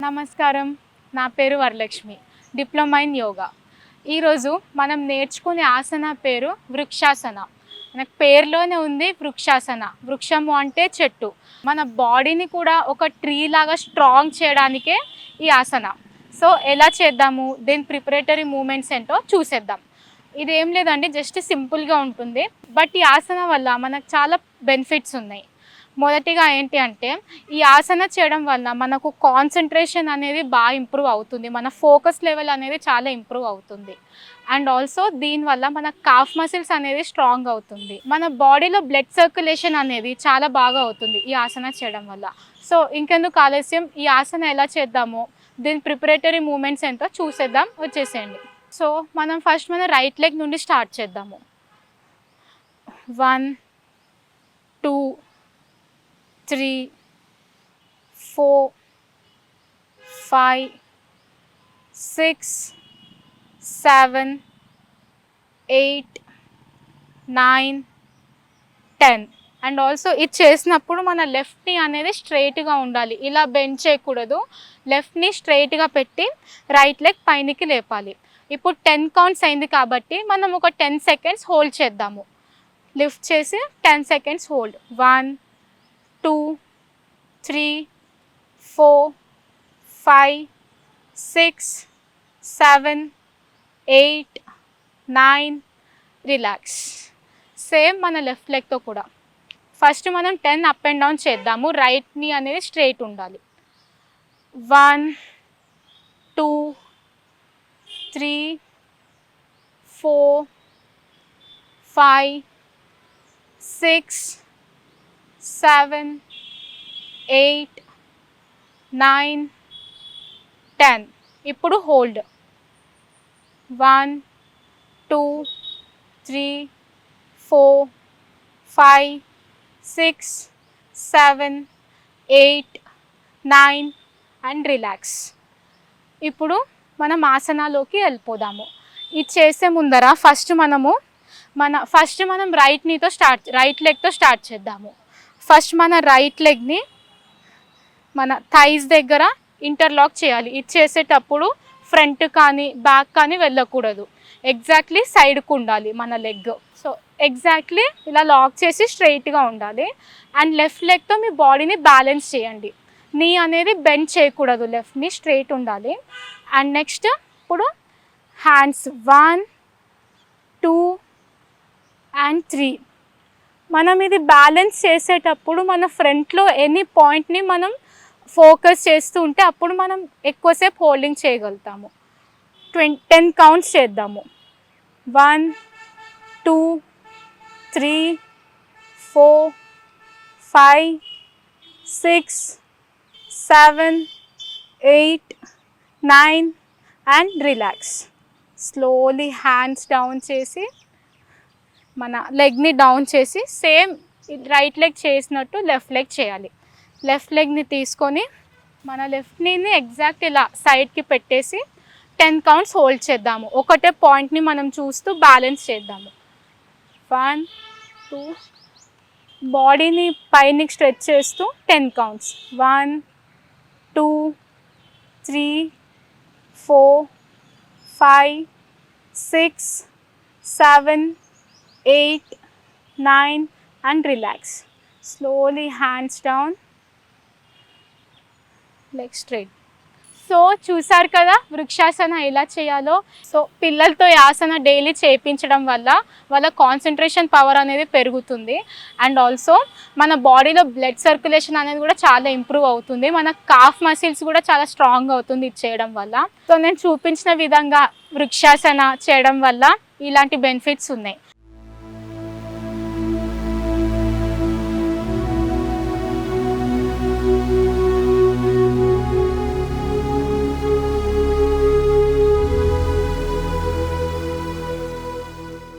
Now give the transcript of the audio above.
నమస్కారం. నా పేరు వరలక్ష్మి, డిప్లొమా ఇన్ యోగా. ఈరోజు మనం నేర్చుకునే ఆసన పేరు వృక్షాసన. మనకు పేరులోనే ఉంది వృక్షాసన. వృక్షము అంటే చెట్టు. మన బాడీని కూడా ఒక ట్రీ లాగా స్ట్రాంగ్ చేయడానికే ఈ ఆసన. సో ఎలా చేద్దాము, దీని ప్రిపరేటరీ మూమెంట్స్ ఏంటో చూసేద్దాం. ఇది ఏం లేదండి, జస్ట్ సింపుల్గా ఉంటుంది. బట్ ఈ ఆసన వల్ల మనకు చాలా బెనిఫిట్స్ ఉన్నాయి. మొదటిగా ఏంటి అంటే, ఈ ఆసన చేయడం వల్ల మనకు కాన్సన్ట్రేషన్ అనేది బాగా ఇంప్రూవ్ అవుతుంది. మన ఫోకస్ లెవెల్ అనేది చాలా ఇంప్రూవ్ అవుతుంది. అండ్ ఆల్సో దీనివల్ల మన కాఫ్ మసిల్స్ అనేది స్ట్రాంగ్ అవుతుంది. మన బాడీలో బ్లడ్ సర్క్యులేషన్ అనేది చాలా బాగా అవుతుంది ఈ ఆసన చేయడం వల్ల. సో ఇంకెందుకు ఆలస్యం, ఈ ఆసన ఎలా చేద్దామో, దీని ప్రిపరేటరీ మూమెంట్స్ ఏంటో చూసేద్దాం. వచ్చేసేయండి. సో మనం ఫస్ట్ మన రైట్ లెగ్ నుండి స్టార్ట్ చేద్దాము. 1 2 3 4 5 6 7 8 9 10. అండ్ ఆల్సో ఇది చేసినప్పుడు మన లెఫ్ట్ నీ అనేది స్ట్రైట్గా ఉండాలి. ఇలా బెండ్ చేయకూడదు. లెఫ్ట్ని స్ట్రైట్గా పెట్టి రైట్ లెగ్ పైనకి లేపాలి. ఇప్పుడు 10 కౌంట్స్ అయింది కాబట్టి మనం ఒక 10 సెకండ్స్ హోల్డ్ చేద్దాము. లిఫ్ట్ చేసి 10 సెకండ్స్ హోల్డ్. 1 2 3 4 5 6 7 8 9. రిలాక్స్. సేమ్ మన లెఫ్ట్ లెగ్తో కూడా ఫస్ట్ మనం 10 అప్ అండ్ డౌన్ చేద్దాము. రైట్ నీ అనేది స్ట్రైట్ ఉండాలి. 1 2 3 4 5 6 7 8 9 10. ఇప్పుడు హోల్డ్. 1 2 3 4 5 6 7 8 9 and relax. ఇప్పుడు మనం ఆసనాలోకి వెళ్ళిపోదాము. ఇది చేసే ముందర ఫస్ట్ మనం రైట్ లెగ్తో స్టార్ట్ చేద్దాము. ఫస్ట్ మన రైట్ లెగ్ని మన థైస్ దగ్గర ఇంటర్లాక్ చేయాలి. ఇది చేసేటప్పుడు ఫ్రంట్ కానీ బ్యాక్ కానీ వెళ్ళకూడదు. ఎగ్జాక్ట్లీ సైడ్కు ఉండాలి మన లెగ్. సో ఎగ్జాక్ట్లీ ఇలా లాక్ చేసి స్ట్రైట్గా ఉండాలి. అండ్ లెఫ్ట్ లెగ్తో మీ బాడీని బ్యాలెన్స్ చేయండి. నీ అనేది బెండ్ చేయకూడదు, లెఫ్ట్ని స్ట్రైట్ ఉండాలి. అండ్ నెక్స్ట్ ఇప్పుడు హ్యాండ్స్ 1 2 అండ్ 3. మనం ఇది బ్యాలెన్స్ చేసేటప్పుడు మన ఫ్రంట్లో ఎనీ పాయింట్ని మనం ఫోకస్ చేస్తూ ఉంటే అప్పుడు మనం ఎక్కువసేపు హోల్డింగ్ చేయగలుగుతాము. 10 కౌంట్స్ చేద్దాము. 1 2 3 4 5 6 7 8 9 and relax. Slowly hands down చేసి మన లెగ్ని డౌన్ చేసి సేమ్ రైట్ లెగ్ చేసినట్టు లెఫ్ట్ లెగ్ చేయాలి. లెఫ్ట్ లెగ్ని తీసుకొని మన లెఫ్ట్ నీని ఎగ్జాక్ట్ ఇలా సైడ్కి పెట్టేసి 10 కౌంట్స్ హోల్డ్ చేద్దాము. ఒకటే పాయింట్ని మనం చూస్తూ బ్యాలెన్స్ చేద్దాము. 1 2 బాడీని పైకి స్ట్రెచ్ చేస్తూ 10 counts. 1 2 3 4 5 6 7 8 9 and relax. Slowly hands down, legs straight. So చూసారు కదా వృక్షాసన ఎలా చేయాలో. సో పిల్లలతో ఈ ఆసన డైలీ చేయించడం వల్ల వాళ్ళ కాన్సన్ట్రేషన్ పవర్ అనేది పెరుగుతుంది. అండ్ ఆల్సో మన బాడీలో బ్లడ్ సర్క్యులేషన్ అనేది కూడా చాలా ఇంప్రూవ్ అవుతుంది. మన కాఫ్ మసిల్స్ కూడా చాలా స్ట్రాంగ్ అవుతుంది ఇది చేయడం వల్ల. సో నేను చూపించిన విధంగా వృక్షాసన చేయడం వల్ల ఇలాంటి బెనిఫిట్స్ ఉన్నాయి.